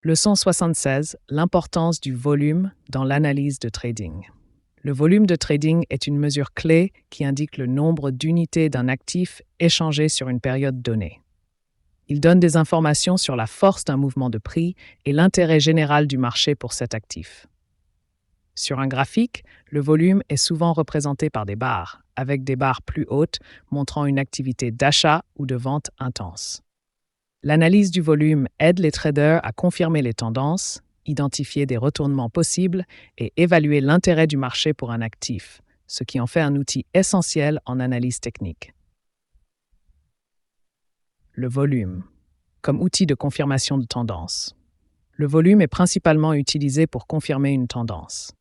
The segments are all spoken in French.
Leçon 76. L'importance du volume dans l'analyse de trading. Le volume de trading est une mesure clé qui indique le nombre d'unités d'un actif échangé sur une période donnée. Il donne des informations sur la force d'un mouvement de prix et l'intérêt général du marché pour cet actif. Sur un graphique, le volume est souvent représenté par des barres, avec des barres plus hautes montrant une activité d'achat ou de vente intense. L'analyse du volume aide les traders à confirmer les tendances, identifier des retournements possibles et évaluer l'intérêt du marché pour un actif, ce qui en fait un outil essentiel en analyse technique. Le volume, comme outil de confirmation de tendance. Le volume est principalement utilisé pour confirmer une tendance.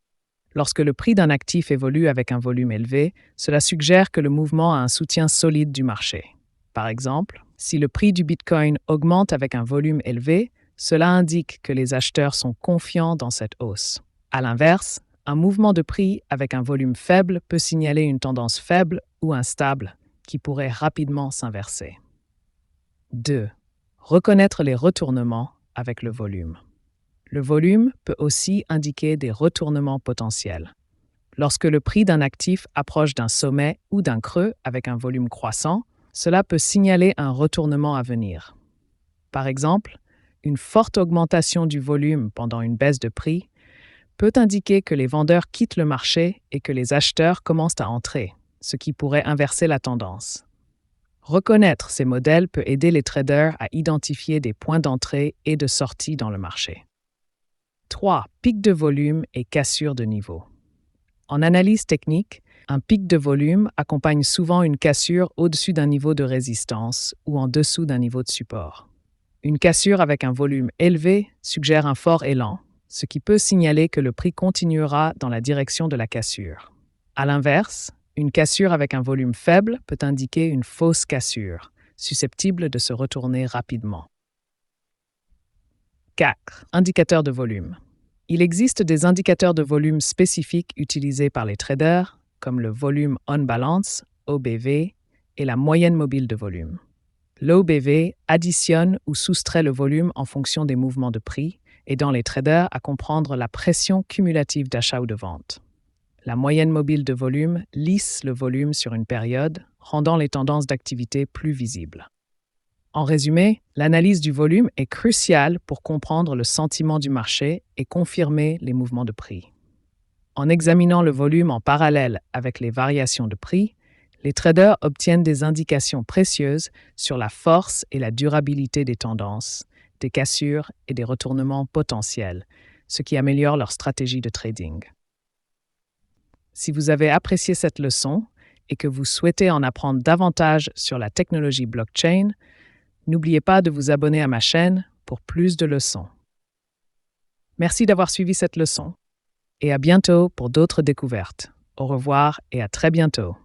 Lorsque le prix d'un actif évolue avec un volume élevé, cela suggère que le mouvement a un soutien solide du marché. Par exemple, si le prix du Bitcoin augmente avec un volume élevé, cela indique que les acheteurs sont confiants dans cette hausse. À l'inverse, un mouvement de prix avec un volume faible peut signaler une tendance faible ou instable qui pourrait rapidement s'inverser. 2. Reconnaître les retournements avec le volume. Le volume peut aussi indiquer des retournements potentiels. Lorsque le prix d'un actif approche d'un sommet ou d'un creux avec un volume croissant, cela peut signaler un retournement à venir. Par exemple, une forte augmentation du volume pendant une baisse de prix peut indiquer que les vendeurs quittent le marché et que les acheteurs commencent à entrer, ce qui pourrait inverser la tendance. Reconnaître ces modèles peut aider les traders à identifier des points d'entrée et de sortie dans le marché. 3. Pic de volume et cassure de niveau. En analyse technique, un pic de volume accompagne souvent une cassure au-dessus d'un niveau de résistance ou en dessous d'un niveau de support. Une cassure avec un volume élevé suggère un fort élan, ce qui peut signaler que le prix continuera dans la direction de la cassure. À l'inverse, une cassure avec un volume faible peut indiquer une fausse cassure, susceptible de se retourner rapidement. 4. Indicateurs de volume. Il existe des indicateurs de volume spécifiques utilisés par les traders, comme le volume on balance, OBV, et la moyenne mobile de volume. L'OBV additionne ou soustrait le volume en fonction des mouvements de prix, aidant les traders à comprendre la pression cumulative d'achat ou de vente. La moyenne mobile de volume lisse le volume sur une période, rendant les tendances d'activité plus visibles. En résumé, l'analyse du volume est cruciale pour comprendre le sentiment du marché et confirmer les mouvements de prix. En examinant le volume en parallèle avec les variations de prix, les traders obtiennent des indications précieuses sur la force et la durabilité des tendances, des cassures et des retournements potentiels, ce qui améliore leur stratégie de trading. Si vous avez apprécié cette leçon et que vous souhaitez en apprendre davantage sur la technologie blockchain, n'oubliez pas de vous abonner à ma chaîne pour plus de leçons. Merci d'avoir suivi cette leçon et à bientôt pour d'autres découvertes. Au revoir et à très bientôt.